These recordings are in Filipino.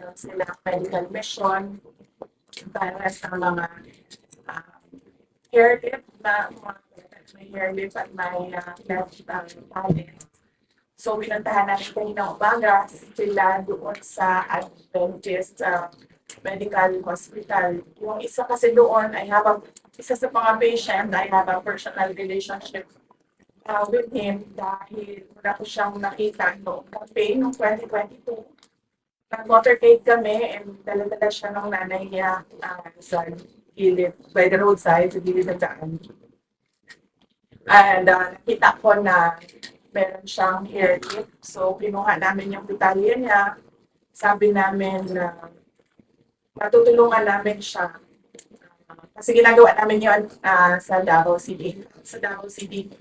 meron silang medical mission para sa mga hair lip na may hair lip at may left talent. So, pinuntahan namin kanina umaga sila doon sa Adventist Medical Hospital. Yung isa kasi doon ay isa sa mga patient ay have a personal relationship with him dahil wala ko siyang nakita noong campaign noong 2022. Nag-motorcade kami and dala-dala siya ng nanay niya sa gilid, by the roadside, sa gilid ng daan. And nakita ko na meron siyang hair tip. So, kinuha namin yung detalye niya. Sabi namin na matutulungan namin siya. Kasi ginagawa namin yun sa Davao City. Sa Davao City,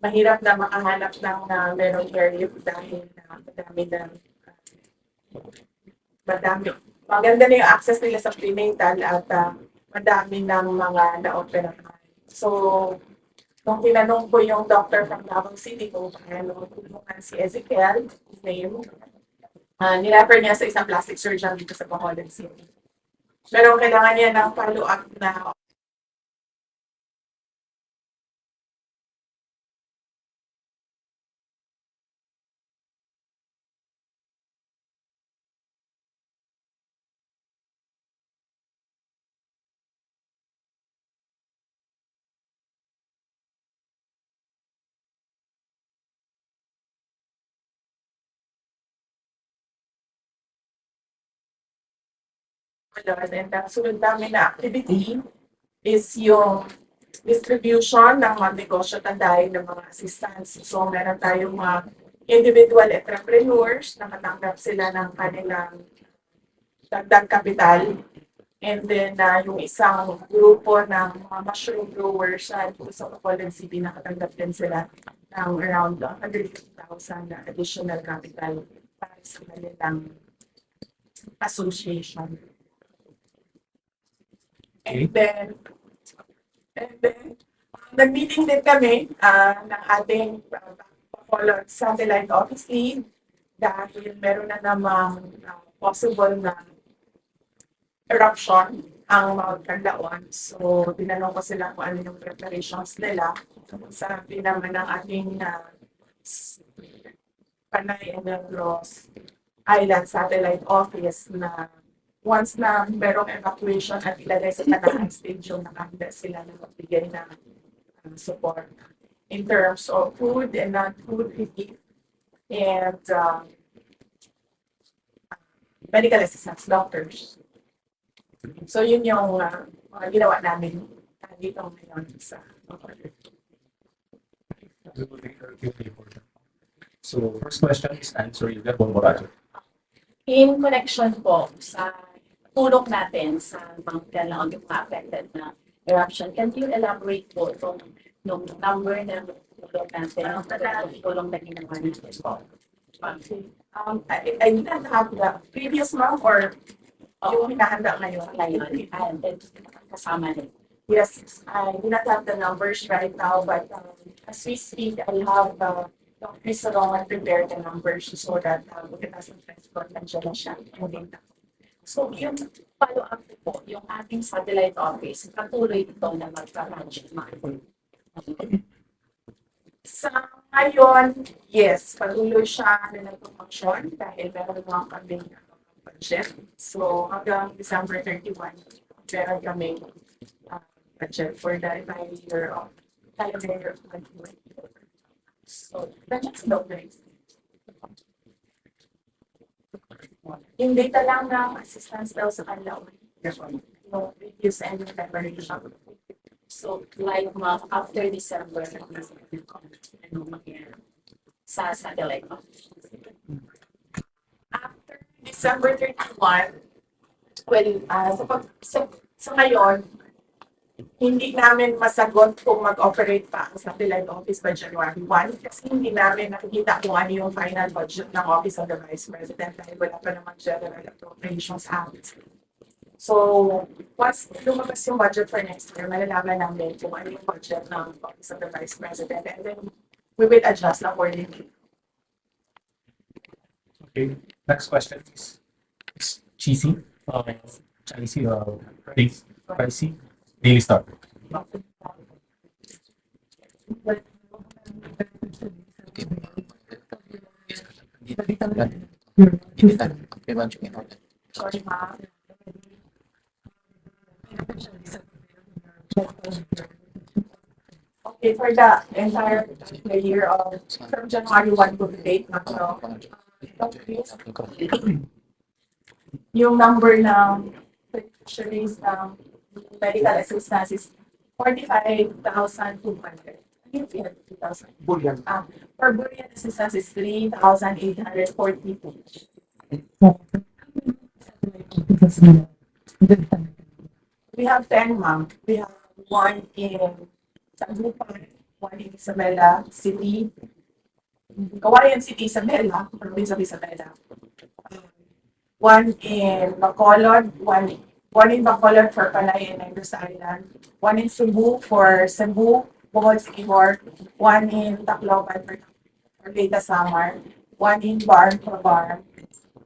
mahirap na makahanap ng merong hair tip dahil madami. Maganda na yung access nila sa prenatal at madami ng mga na-operahan. So, nung tinanong ko yung doctor from Davao City kung paano tulungan si Ezekiel, his name, nirefer niya sa isang plastic surgeon dito sa Bacolod City. Pero kailangan niya ng follow-up na and ang sunod namin na activity is yung distribution ng mga negosyo tandahin ng mga assistants. So, meron tayong mga individual entrepreneurs na matanggap sila ng kanilang dagdag kapital. And then, yung isang grupo ng mga mushroom growers sa Bacolod City, nakatanggap din sila ng around 150,000 na additional capital para sa kanilang association. And then, nag-meeting din kami ng ating Bacolod Satellite Office Lead dahil meron na namang possible na eruption ang Mount Canlaon. So, tinanong ko sila kung ano yung preparations nila. Sabi naman ng ating Panay and Negros Island Satellite Office na once na merong evacuation at ilagay sa Tanang Stadium, nakahanda sila na magbigay ng support in terms of food and non-food relief and medical assistance, doctors. So yun yung ginawa namin dito ngayon sa So first question is answer Yuga Bomborajo. in connection po sa tulong natin sa Mount Canlaon, yung affected na eruption. Can you elaborate po nung number na tulong natin, ang tulong na ginawa natin po? I didn't have the previous month or yung hinahanda ngayon. Kasama rin. Yes, I do not have the numbers right now, but as we speak, I have Dr. Salongan prepare the numbers so that we can have some transport nandiyan na siya. So, yung follow-up po, yung ating satellite office, patuloy ito na mag-manage. Sa ngayon, yes, patuloy siya na nag-function dahil meron mga kaming budget. So, hanggang December 31, meron kami budget for the entire year of calendar year of 2024. So, that's no place. Yung data lang ng assistance daw sa kanila. No reviews and preparation. So, like after December, ano mangyari sa satellite office. After December 31, well, sa ngayon, hindi namin masagot kung mag-operate pa ang satellite office by January 1 kasi hindi namin nakikita kung ano yung final budget ng Office of the Vice President dahil wala pa naman General Appropriations Act. So, once lumabas yung budget for next year, malalaman namin kung ano yung budget ng Office of the Vice President and then we will adjust accordingly. Okay, next question is Cheesy, Chicey, Pricey, Daily Star. Sorry, ma'am. Okay, for the entire year of from January 1 to date, no? Yung number ng beneficiaries ng medical assistance is 45,200. Yung 2,000. Bullion. For bullion assistance is 3,842. We have 10, ma'am. We have one in Taglupan, one in Isabela City, Kawayan City, Isabela, province of Isabela. One in Bacolod, one in Bacolod for Panay and Negros Island, one in Cebu for Cebu, Bohol City Hort, one in Tacloban for Leyte Samar, one in Bar for Bar,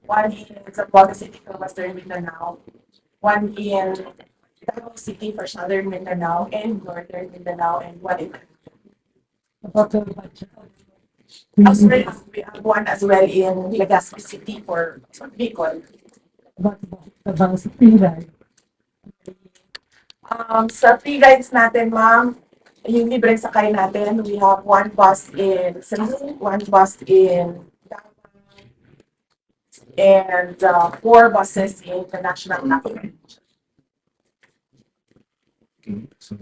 one in Zamboanga City for Western Mindanao, one in Davao City for Southern Mindanao and Northern Mindanao, and one in as well, we have one as well in Legazpi City for Bicol. Sa free rides natin, ma'am, yung libreng sakay natin, we have one bus in Cebu, one bus in Davao, and 4 buses in the national capital. Okay, so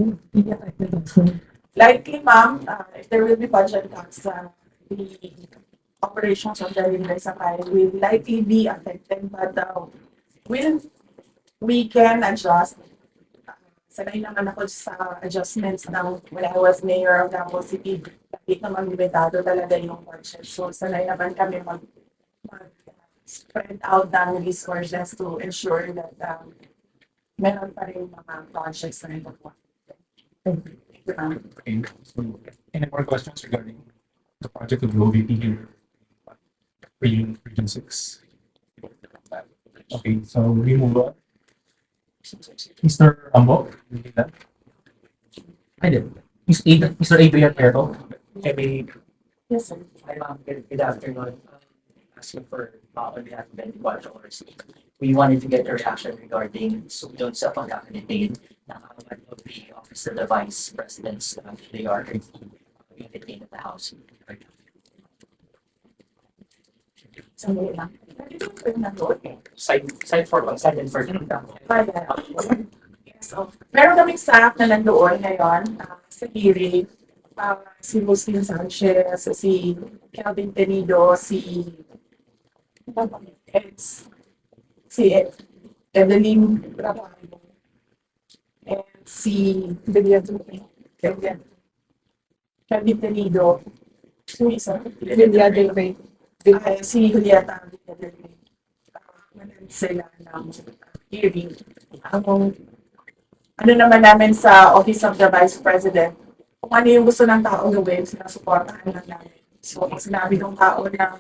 Likely, ma'am, if there will be budget cuts, the operations of the libreng sakay will likely be affected, but we can adjust. Sanay naman ako sa adjustments ng when I was mayor of Davao City. Kahit naman limitado talaga yung budget. So, sanay naman kami spread out ng resources to ensure that meron pa rin mga projects na ito. Thank you. okay, so any more questions regarding the project of the OVP here? Region 6. Okay, so we move on. Mr. Ambo, I did. Mr. Adrian Pero, MA. Yes, sir. Hi, ma'am. Good afternoon. Asking for on behalf of the watchers. We wanted to get your reaction regarding doon sa pagkakalitin ng award of the Office of the Vice Presidents. They are being detained at the House. Sandali lang. Nandito ko yung nandun. Side for one, side and for two. So, meron kaming staff na nandoon ngayon sa hearing. Si Muslim Sanchez, si Calvin Tenido, si Evelyn Rabayo, and si Calvin Tenido, Julia Del Rey, si Julieta Del Rey. Manood sila ng hearing. Ano naman namin sa Office of the Vice President, kung ano yung gusto ng tao gawin, sinasuportahan lang namin. So, kung sinabi ng tao na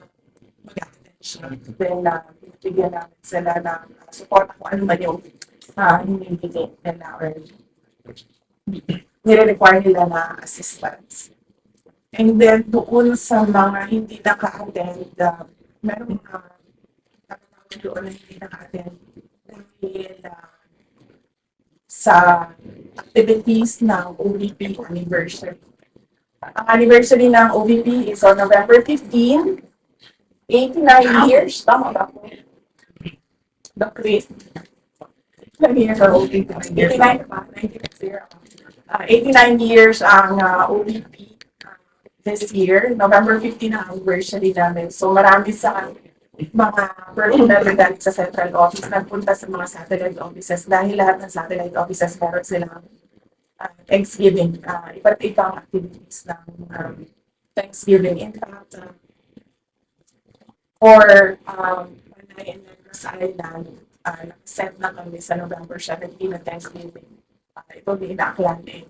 mag-attend siya, then bigyan namin sila ng support kung ano man yung hinihigit nila or nire-require nila na assistance. And then, doon sa mga hindi naka-attend, meron mga doon na hindi naka-attend dahil sa activities ng OVP anniversary. Ang anniversary ng OVP is on November 15, 89 years. Tama ba po? The Chris. 89 pa, 89 years ang OVP this year. November 15 ang anniversary namin. So marami sa mga personal galing sa central office nagpunta sa mga satellite offices dahil lahat ng satellite offices meron silang Thanksgiving, iba't ibang activities ng Thanksgiving. In fact, for Panay and Negros Island, nag-set na kami sa November 17 na Thanksgiving. Ito din inaaklan din.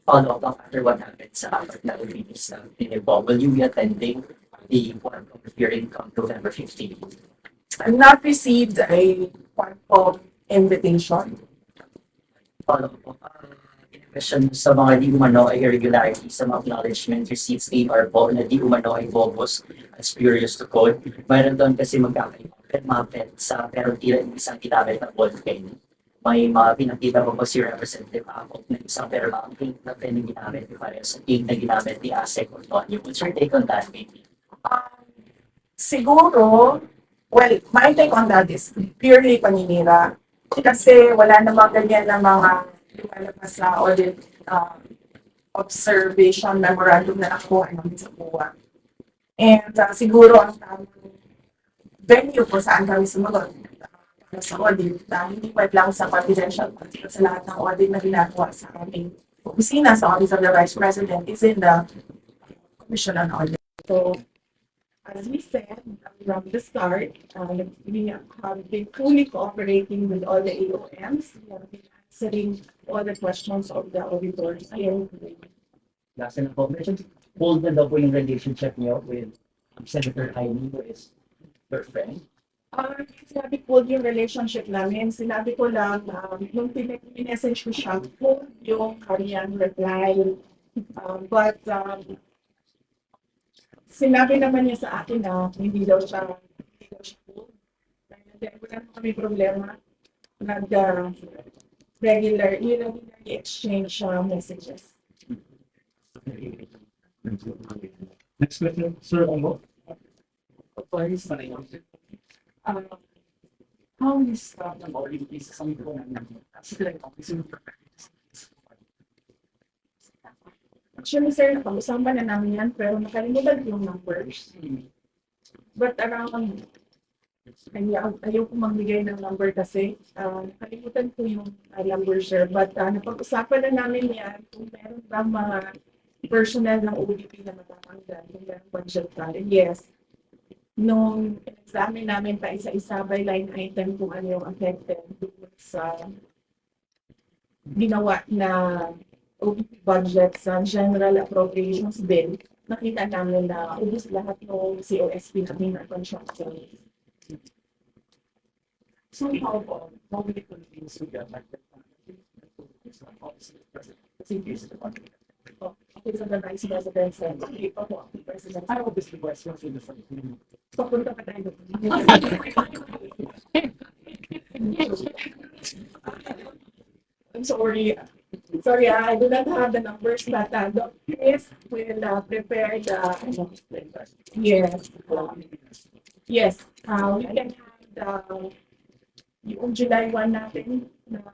Follow up after what happened sa that will be will you be attending the one of the hearing on November 15? I've not received a formal invitation. Follow po. In question sa mga di umano ay irregularities sa mga acknowledgement receipts or po na di umano ay bogus at spurious to code. Mayroon doon kasi magkakaiba. Mapet sa pero tila isang ginamit na ball pen. May mga pinakita ko po si Representative Akop na isang pero mga ink na pen na ginamit ni Pares at ink na ginamit ni ASEC or not. What's your take on that, maybe? Siguro, well, my take on that is purely paninira. Kasi wala namang ganyan na mga lumalabas sa audit observation memorandum na nakuha namin sa COA. And siguro ang tamang venue kung saan kami sumagot para sa audit na hindi pa lang sa confidential but sa lahat ng audit na ginagawa sa aming opisina sa Office of the Vice President is in the Commission on Audit. So, as we said from the start, we have been fully cooperating with all the AOMs. We have been answering all the questions of the auditors. Last na po, mention, hold na daw po yung relationship niyo with Senator Jaime, who is your friend. Sinabi ko yung relationship namin, sinabi ko lang, nung pinag-message ko siya, hold yung kanyang reply. But sinabi naman niya sa akin na hindi daw siya hold. Then wala naman kami problema. Regularly exchange messages. Next question, Sir Ongo. How is the audit is sa mga Actually, sir, napag-usapan na namin yan, pero nakalimutan ko yung numbers. But around, ayaw ko magbigay ng number kasi nakalimutan ko yung number, sir. But napag-usapan na namin yan kung meron ba mga personnel ng ODP na matatanggal, kung meron budget cut. Yes, nung examine namin pa isa-isa by line item kung ano yung affected sa ginawa na ODP budget sa General Appropriations Bill, nakita namin na ubus lahat ng COSP namin na construction. So how about how many countries we got like that? Okay, so the Vice President said, okay, ako, ang President. I obviously questions in the front. Papunta pa tayo. I'm sorry. Sorry, I do not have the numbers, but Dr. Chris will prepare the, yes. Yes, we can have the, yung July 1 natin, na,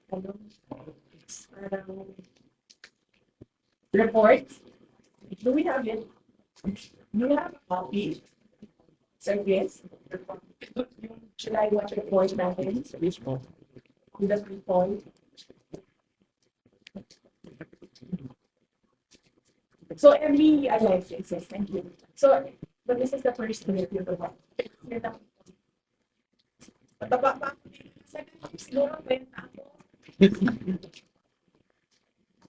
parang, report. Do we have it? Do you have a copy? Sir, yes. Yung July 1 report natin. With the report. So every yes, thank you. So, but this is the first year you know. Mataba pa.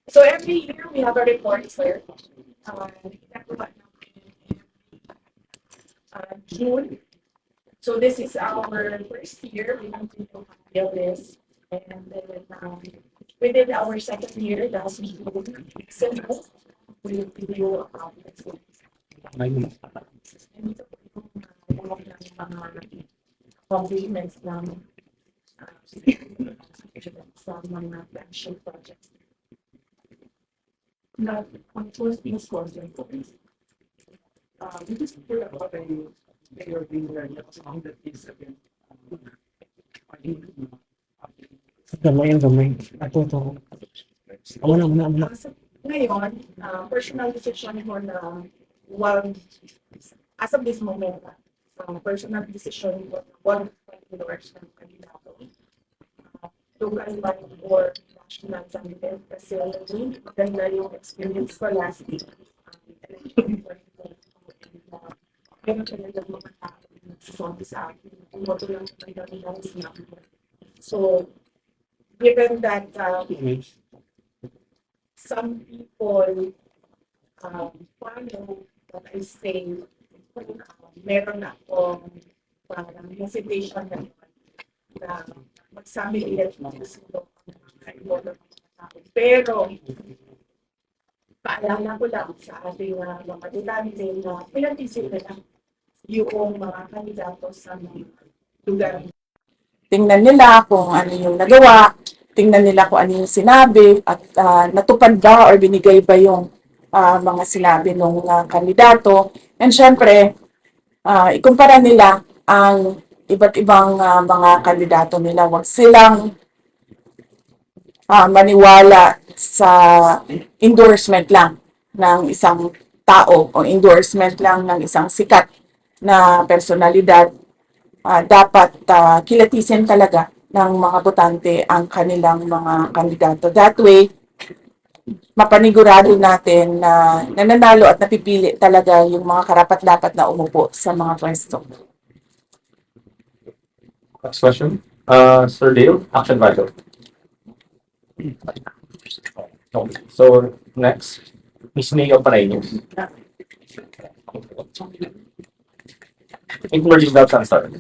So every year we have a report, sir. June. So this is our first year. We have to do this, and then within our second year, that's December. We review and ito po yung mga compliments ng sa mga flagship projects. Now, on first things first, we just heard about a mayor being there, on that is again. Gamay. Ako. Wala. Ngayon, personal decision ko na as of this moment, personal decision ko na one followers ng kandidato. Local body or national candidate kasi maganda yung experience ko last week. Pero talaga mga tao nagsasabi sa akin, umoto lang ng sinabi ko. So, given that some people follow what I say, meron akong parang hesitation na magsabi ulit ng gusto ng iboto ng mga tao. Pero, paalala ko lang sa ating mga dutante na pinag-isip nila yung mga kandidato sa mga lugar. Tingnan nila kung ano yung nagawa, tingnan nila kung ano yung sinabi, at natupad ba or binigay ba yung mga sinabi ng kandidato. And syempre, ikumpara nila ang iba't ibang mga kandidato nila. Huwag silang maniwala sa endorsement lang ng isang tao o endorsement lang ng isang sikat na personalidad. Dapat kilatisin talaga ng mga botante ang kanilang mga kandidato. That way, mapanigurado natin na nananalo at napipili talaga yung mga karapat-dapat na umupo sa mga pwesto. Next question. Sir Dale, Action Vital. Okay. So, next, Miss Neo Paraño. Emerging Doubts and Start.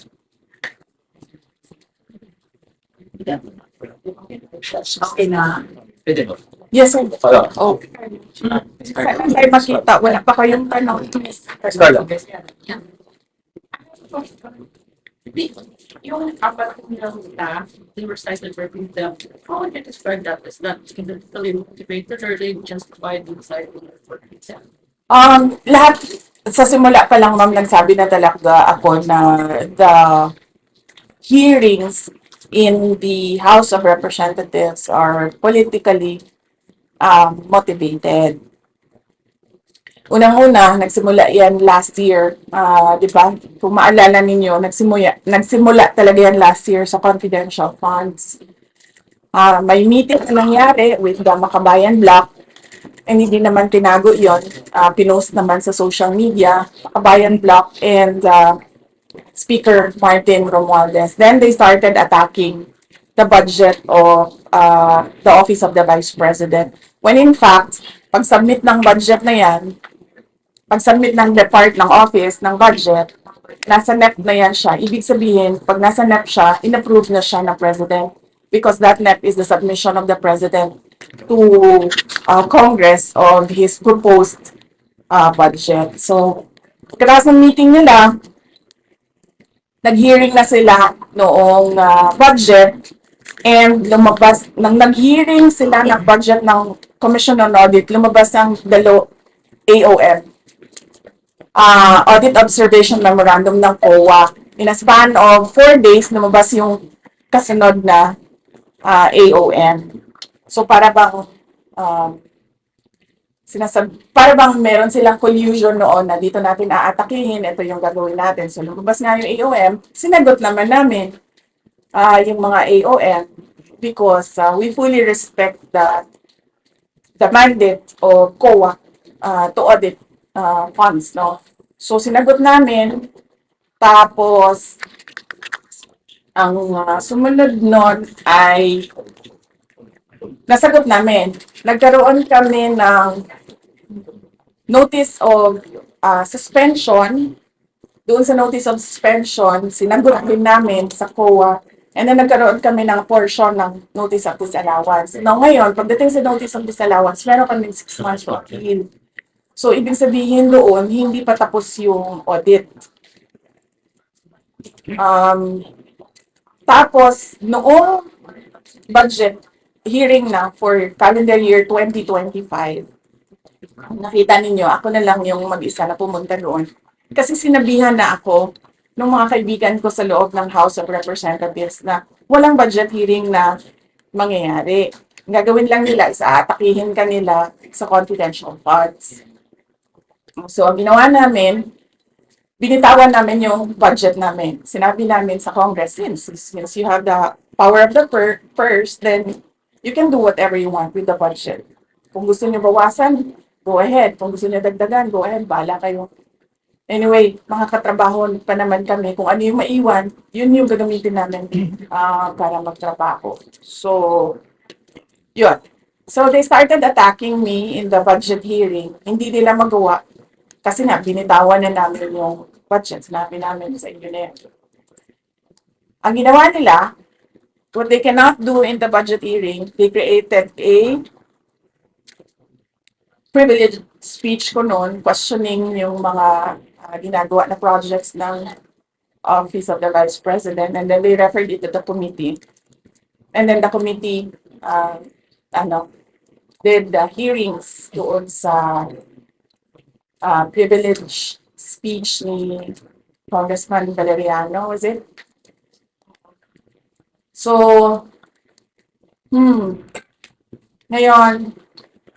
Okay na. Pwede ba? Yes, sir. Hello. Oh. Sana tayo makita. Wala pa kayong tanong. Carla. Yung apat nilang staff, they were cited for being them. How would you describe that? Is that significantly motivated or they just provide insight for exam? Lahat sa simula pa lang, ma'am, nagsabi na talaga ako na the hearings in the House of Representatives are politically motivated. Unang-una, nagsimula yan last year, di ba? Kung maalala ninyo, nagsimula talaga yan last year sa confidential funds. May meeting na nangyari with the Makabayan Block, and hindi naman tinago yon, pinost naman sa social media, Makabayan Block and Speaker Martin Romualdez. Then they started attacking the budget of the Office of the Vice President. When in fact, pag-submit ng budget na yan, pag-submit ng depart ng office ng budget, nasa NEP na yan siya. Ibig sabihin, pag nasa NEP siya, in-approve na siya ng President because that NEP is the submission of the President to Congress of his proposed budget. So, pagkatapos ng meeting nila, nag-hearing na sila noong budget and lumabas, nang nag-hearing sila ng budget ng Commission on Audit, lumabas ang AOM. Audit Observation Memorandum ng COA. In a span of 4 days, lumabas yung kasunod na AOM. So para bang para bang meron silang collusion noon na dito natin aatakihin, ito yung gagawin natin. So lumabas nga yung AOM, sinagot naman namin yung mga AOM because we fully respect the mandate of COA to audit funds, no? So, sinagot namin, tapos, ang sumunod nun ay nasagot namin. Nagkaroon kami ng notice of suspension. Doon sa notice of suspension, sinagot din namin sa COA. And then, nagkaroon kami ng portion ng notice of disallowance. Now, ngayon, pagdating sa notice of disallowance, meron kami 6 months to appeal. So, ibig sabihin doon, hindi pa tapos yung audit. Tapos, noong budget hearing na for calendar year 2025, nakita ninyo, ako na lang yung mag-isa na pumunta doon. Kasi sinabihan na ako ng mga kaibigan ko sa loob ng House of Representatives na walang budget hearing na mangyayari. Ang gagawin lang nila is aatakihin kanila sa confidential funds. So, ang ginawa namin, binitawan namin yung budget namin. Sinabi namin sa Congress, since you have the power of the purse, then you can do whatever you want with the budget. Kung gusto niyo bawasan, go ahead. Kung gusto niyo dagdagan, go ahead. Bahala kayo. Anyway, mga katrabaho pa naman kami. Kung ano yung maiwan, yun yung gagamitin namin para magtrabaho. So, yun. So, they started attacking me in the budget hearing. Hindi nila magawa. Kasi nga, binitawan na namin yung budget. Sinabi namin sa inyo na yan. Ang ginawa nila, what they cannot do in the budget hearing, they created a privileged speech ko noon, questioning yung mga ginagawa na projects ng Office of the Vice President, and then they referred it to the committee. And then the committee, did the hearings doon sa privileged speech ni Congressman Valeriano, was it? So, ngayon,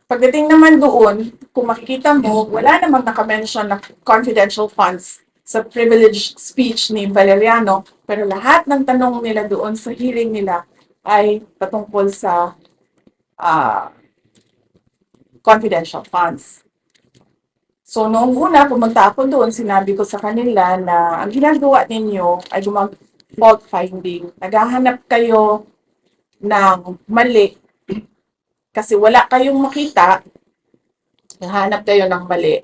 pagdating naman doon, kung makikita mo, wala namang nakamention na confidential funds sa privileged speech ni Valeriano, pero lahat ng tanong nila doon sa hearing nila ay patungkol sa confidential funds. So, noong una, pumunta ako doon, sinabi ko sa kanila na ang ginagawa ninyo ay fault finding. Naghahanap kayo ng mali kasi wala kayong makita, naghahanap kayo ng mali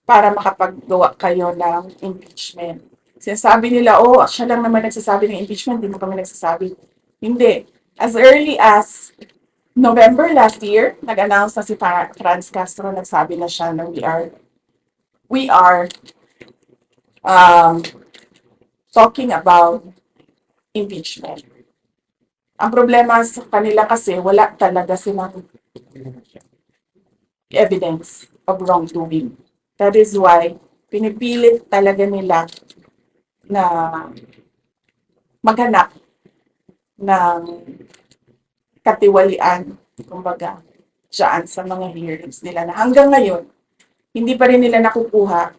para makapaggawa kayo ng impeachment. Sinasabi nila, siya lang naman nagsasabi ng impeachment, hindi mo kami nagsasabi. Hindi. As early as November last year, nag-announce na si Franz Castro, nagsabi na siya na we are talking about impeachment. Ang problema sa kanila kasi wala talaga silang evidence of wrongdoing. That is why pinipilit talaga nila na maghanap ng katiwalian, kumbaga, dyan sa mga hearings nila na hanggang ngayon, hindi pa rin nila nakukuha.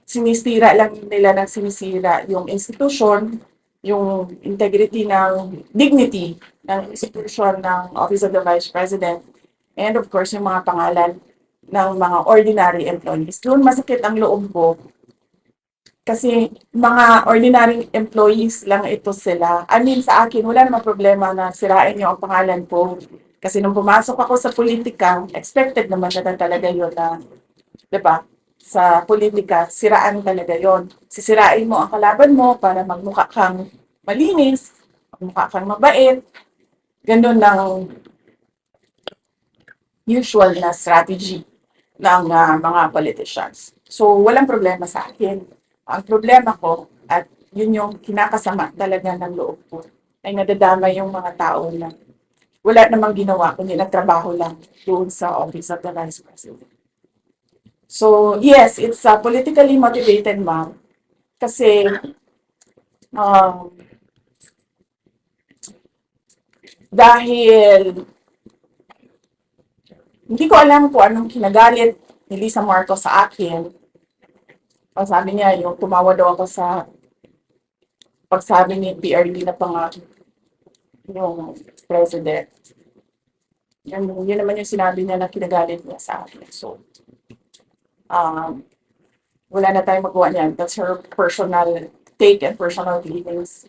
Sinisira lang nila ng sinisira yung institution, yung integrity ng dignity ng institution ng Office of the Vice President, and of course, yung mga pangalan ng mga ordinary employees. Doon masakit ang loob ko kasi mga ordinary employees lang ito sila. I mean, sa akin, wala namang problema na sirain niyo ang pangalan ko. Kasi nung pumasok ako sa politika, expected naman na talaga yun na, diba? Sa politika, siraan talaga yon. Sisirain mo ang kalaban mo para magmukha kang malinis, magmukha kang mabait. Ganun ang usual na strategy ng mga politicians. So, walang problema sa akin. Ang problema ko, at yun yung kinakasama talaga ng loob ko, ay nadadama yung mga tao na wala namang ginawa, kundi nagtrabaho lang doon sa Office of the Vice President. So, yes, it's politically motivated, ma'am. Kasi, dahil hindi ko alam kung anong kinagalit ni Lisa Marcos sa akin. Ang sabi niya, yung tumawa daw ako sa pagsabi ni PRD na yung president. Yun naman yung sinabi niya na kinagalit niya sa akin. So, wala na tayong magawa niyan. That's her personal take and personal feelings.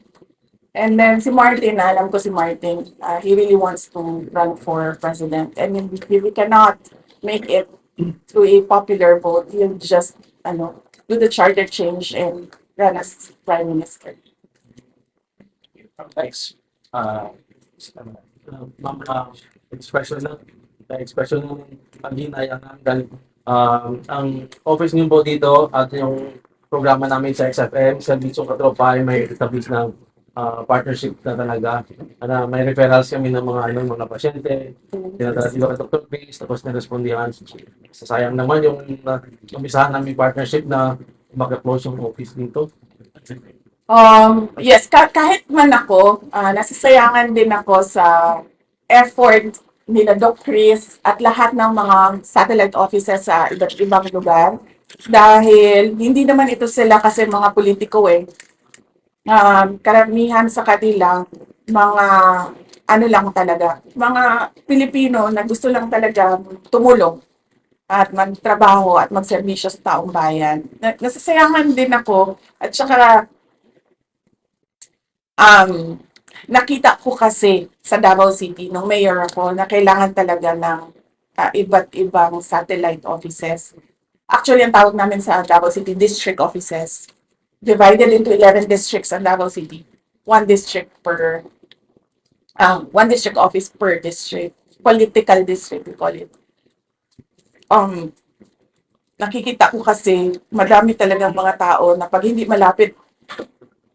And then si Martin, alam ko si Martin, he really wants to run for president. And if we cannot make it through a popular vote, he'll just do the charter change and run as prime minister. Thanks. Ma'am, expression ng paghinayang dahil ang office niyo po dito at yung programa namin sa XFM, Servisyong Katropa ay may establish na partnership na talaga. May referrals kami ng mga pasyente, dinadala dito kay Dr. Base, tapos nirespondihan. Sayang naman yung umpisahan namin partnership na maka-close yung office dito. Yes, kahit man ako, nasisayangan din ako sa effort nila Doc Chris at lahat ng mga satellite offices sa iba't ibang lugar. Dahil hindi naman ito sila kasi mga politiko karamihan sa kanila, mga lang talaga, mga Pilipino na gusto lang talaga tumulong at magtrabaho at magserbisyo sa taong bayan. Nasasayangan din ako at saka nakita ko kasi sa Davao City nung mayor ako na kailangan talaga ng iba't ibang satellite offices. Actually, ang tawag namin sa Davao City, district offices. Divided into 11 districts ang Davao City. one district per, one district office per district, political district, we call it. Um, Nakikita ko kasi madami talagang mga tao na pag hindi malapit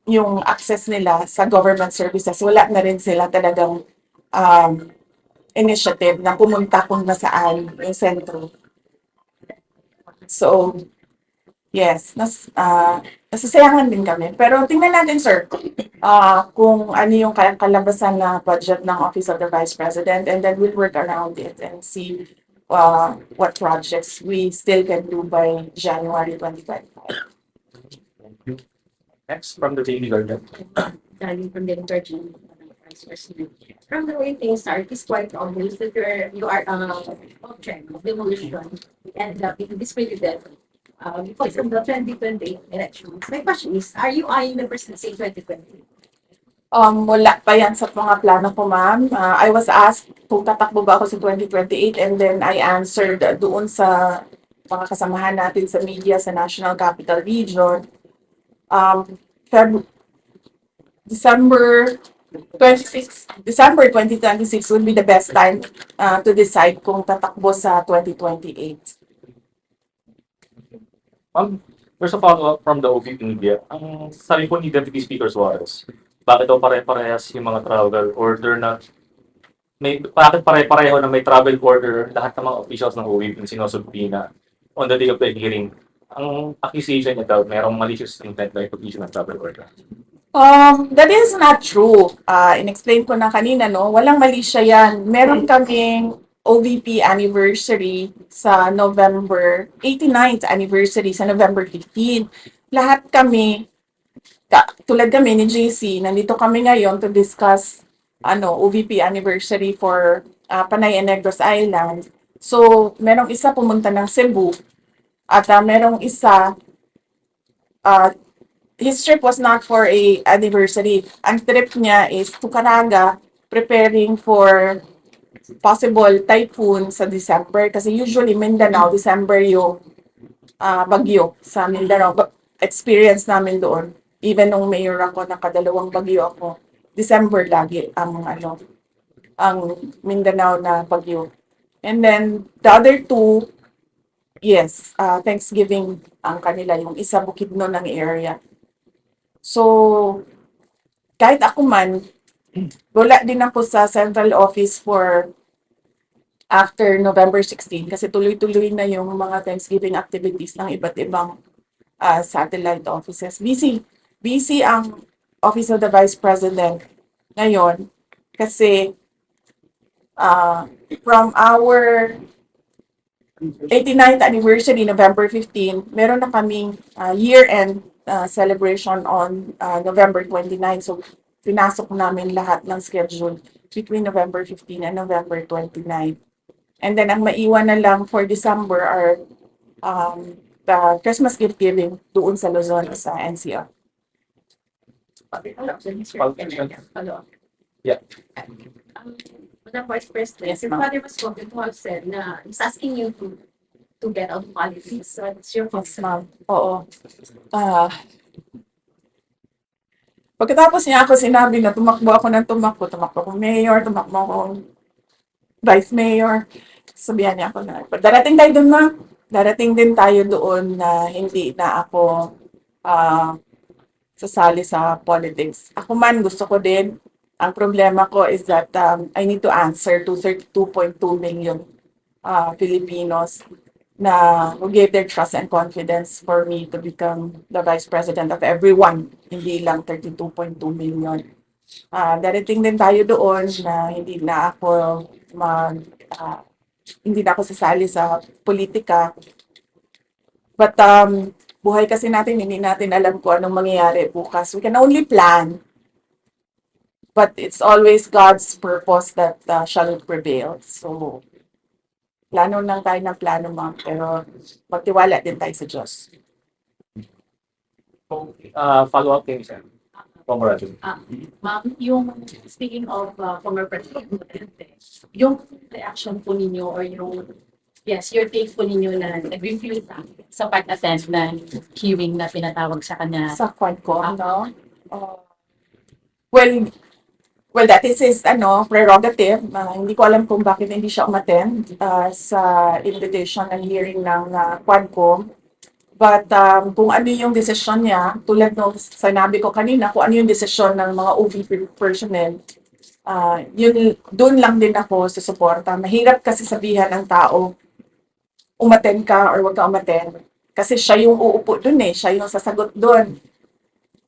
yung access nila sa government services, wala na rin sila talagang um, initiative na pumunta kung nasaan yung sentro. So, yes, nasisayangan din kami. Pero tingnan natin, sir, kung ano yung kalabasan na budget ng Office of the Vice President, and then we'll work around it and see what projects we still can do by January 2025. Next, from the Daily Guardian. Darling from the Virgin Vice President. From the way things are, it is quite obvious that you are object of demolition and being discredited because of the 2020 elections. My question is, are you eyeing the presidency in 2020? Wala pa yan sa mga plano ko, ma'am. I was asked kung tatakbo ba ako sa 2028, and then I answered doon sa mga kasamahan natin sa media sa National Capital Region. December 2026 will be the best time to decide kung tatakbo sa 2028. There's a follow-up from the OVP media. Ang sabi po ni Deputy Speaker Suarez, bakit daw pare-parehas yung mga travel order na bakit pare-pareho na may travel order lahat ng mga officials ng OVP yung sinusulpina on the day of the hearing? Ang accusation niya daw, mayroong malicious intent na ipag-issue ng travel order. That is not true. In-explain ko na kanina, no? Walang mali siya yan. Meron kaming OVP anniversary sa November, 89th anniversary sa November 15. Lahat kami, tulad kami ni JC, nandito kami ngayon to discuss OVP anniversary for Panay and Negros Island. So, merong isa pumunta ng Cebu at merong isa his trip was not for a anniversary. Ang trip niya is to Caraga, preparing for possible typhoon sa December. Kasi usually Mindanao, December yung bagyo sa Mindanao. Experience namin doon. Even nung mayor ako, nakadalawang bagyo ako, December lagi ang Mindanao na bagyo. And then the other two, yes, Thanksgiving ang kanila, yung isa Bukidnon ng area. So, kahit ako man, wala din ako sa central office for after November 16 kasi tuloy-tuloy na yung mga Thanksgiving activities ng iba't ibang satellite offices. Busy ang Office of the Vice President ngayon kasi from our 89th anniversary, November 15, meron na kaming year-end celebration on November 29. So, pinasok namin lahat ng schedule between November 15 and November 29. And then, ang maiwan na lang for December are the Christmas gift giving doon sa Luzon sa NCR. Follow-up. Yeah. Madam Vice President, Yes, your ma'am. father was spoken to have said na he's asking you to get out of politics. So it's your Yes, ma'am. Oo. Pagkatapos niya ako sinabi na tumakbo akong mayor, tumakbo akong vice mayor, sabihan niya ako na, darating tayo doon, ma'am. Darating din tayo doon na hindi na ako sasali sa politics. Ako man, gusto ko din. Ang problema ko is that I need to answer to 32.2 million Filipinos na who gave their trust and confidence for me to become the Vice President of everyone, hindi lang 32.2 million. Darating din tayo doon na hindi na ako sasali sa politika. But buhay kasi natin, hindi natin alam kung anong mangyayari bukas. We can only plan. But it's always God's purpose that shall prevail. So, plano lang tayo ng plano, ma'am. Pero magtiwala din tayo sa Diyos. Follow-up kay Sen. Congratulations. Ma'am, yung speaking of former President Duterte, yung reaction po ninyo or yung your take po ninyo na nag-review sa pag-attend na hearing na pinatawag sa kanya. Sa Quadcom, no? Well, well, that is his prerogative. Hindi ko alam kung bakit hindi siya umattend sa invitation ng hearing ng Quadcom. But kung ano yung desisyon niya, tulad nung sinabi ko kanina, kung ano yung desisyon ng mga OVP personnel, yun, doon lang din ako susuporta. Mahirap kasi sabihan ng tao, umattend ka or huwag ka umattend. Kasi siya yung uupo doon siya yung sasagot doon.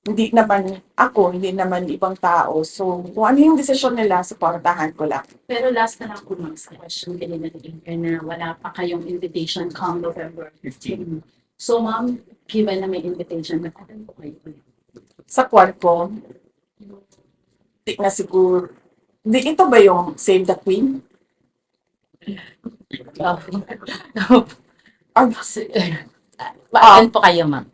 Hindi naman ako, hindi naman ibang tao. So, kung ano yung desisyon nila, supportahan ko lang. Pero last na lang po ma'am sa question kanina ni Inka na wala pa kayong invitation come November 15. So ma'am, given na may invitation, mag-attend po kayo. Sa Quadcom, di na siguro, hindi, ito ba yung Save the Queen? Ma-attend po kayo ma'am.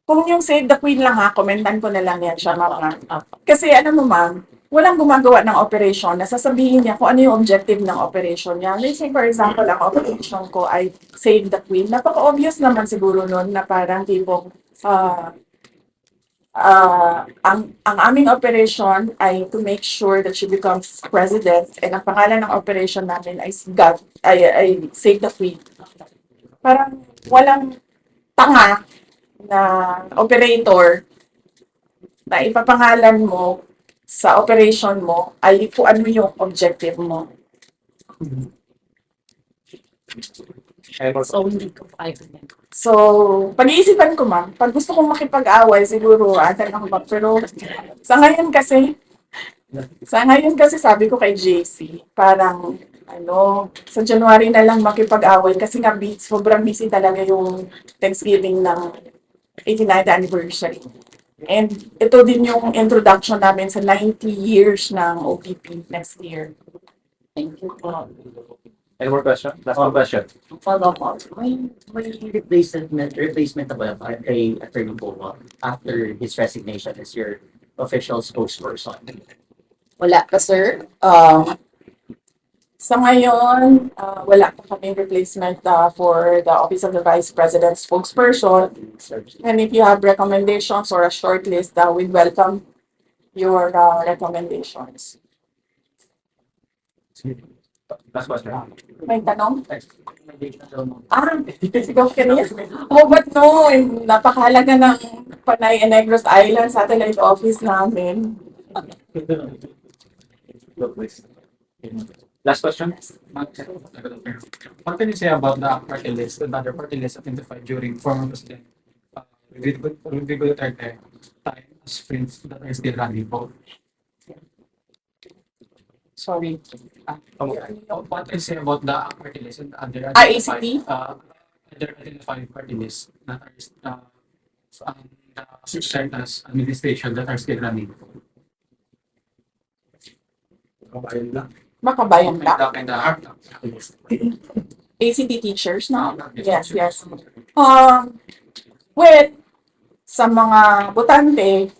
Kung yung Save the Queen lang komentan ko na lang yan siya, ma'am. Kasi mo ma'am, walang gumagawa ng operation na sasabihin niya kung ano yung objective ng operation niya. Let's say, for example, ang operation ko ay Save the Queen. Napaka-obvious naman siguro nun na parang tipong ang aming operation ay to make sure that she becomes president and ang pangalan ng operation namin ay Save the Queen. Parang walang tanga na operator na ipapangalan mo sa operation mo ay kung ano yung objective mo. So hindi ko pa kayo. So, pag-iisipan ko ma'am, pag gusto kong makipag-away, siguro, atan ako ba? Pero sa ngayon kasi sabi ko kay JC, parang, sa January na lang makipag-away kasi nga sobrang busy talaga yung Thanksgiving ng 89th anniversary. And ito din yung introduction namin sa 90 years ng OPP next year. Thank you po. Any more questions? Last one question. Follow up, may replacement na ba kay Attorney Bowa after his resignation as your official spokesperson? Wala pa, sir. Sa ngayon, wala pa kaming replacement for the Office of the Vice President spokesperson. And if you have recommendations or a short list, we'd welcome your recommendations. Last question. May tanong? Sigaw ka niya. Oh, but no, napakahalaga ng Panay and Negros Island satellite office namin. Last question. What can you say about the party list and other party lists identified during former President Rodrigo Duterte time as friends that are still running for? Sorry. What can you say about the party list and other ACT? other identified party lists that are served as administration that are still running? Makabayan lang. And the party list. ACT teachers, no? Yes. Well, sa mga botante,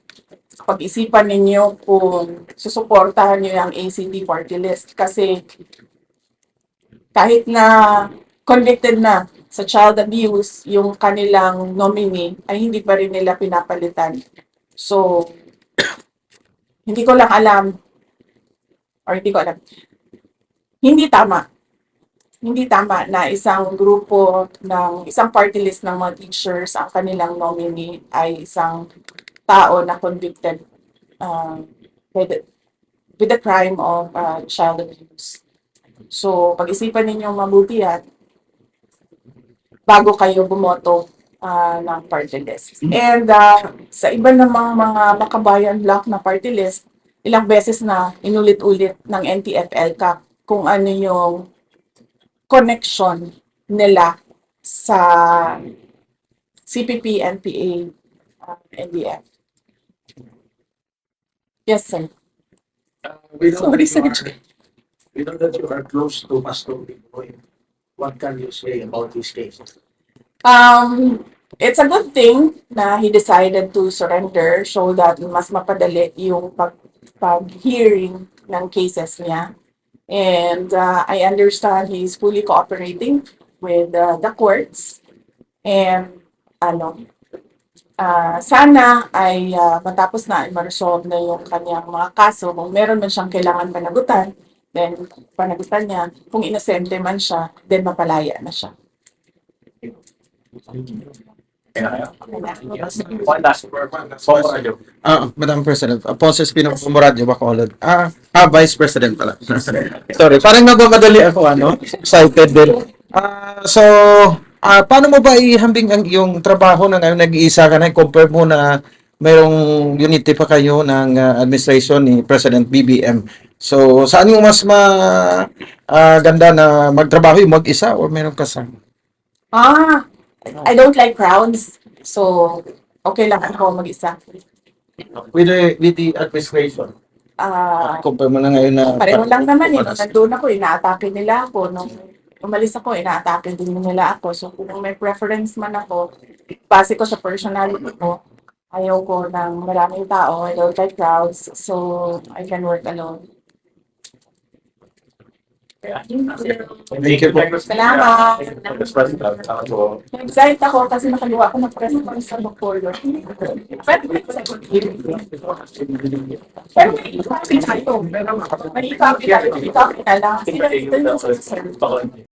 pag-isipan ninyo kung susuportahan nyo yung ACT party list kasi kahit na convicted na sa child abuse yung kanilang nominee ay hindi pa rin nila pinapalitan. So, hindi ko alam. Hindi tama na isang grupo ng isang party list ng mga teachers ang kanilang nominee ay isang tao na convicted with the crime of child abuse. So, pag-isipan ninyong mabuti yan bago kayo bumoto ng party list. And sa iba namang mga makabayan block na party list, ilang beses na inulit-ulit ng NTF-ELCAC kung ano yung connection nila sa CPP, NPA, NDF. Yes, sir. We know Sorry, that you sir. we know that you are close to Pastor Bimboy. What can you say about this case? It's a good thing na he decided to surrender so that mas mapadali yung pag-hearing ng cases niya. And I understand he's fully cooperating with the courts. And sana ay matapos na, ay ma-resolve na yung kanyang mga kaso. Kung meron man siyang kailangan panagutan, then panagutan niya. Kung inosente man siya, then mapalaya na siya. One last word. Madam President, Ponce Espino Muradyo, Bacolod. Vice President pala. Sorry, parang nagmamadali ako, excited din. Paano mo ba ihambing ang iyong trabaho na ngayon nag-iisa ka na, compare mo na mayroong unity pa kayo ng administration ni President BBM. So, saan yung mas ganda na magtrabaho yung mag-isa o meron kasama? I don't like crowds. So, okay lang ako mag-isa. With the administration? Compare mo na ngayon na... Pareho lang naman eh. Nung nandun ako, ina-atake nila ako. Nung umalis ako, ina-atake din nila ako. So, kung may preference man ako, base ko sa personality ko, ayaw ko ng maraming tao. I don't like crowds. So, I can work alone. Thank you. Salamat. Mr. President. Excited ako kasi nakagawa ko ng press conference sa Bacolod. Pero may ipapit tayo. May ipapit tayo. Ipapit na lang. Sila yung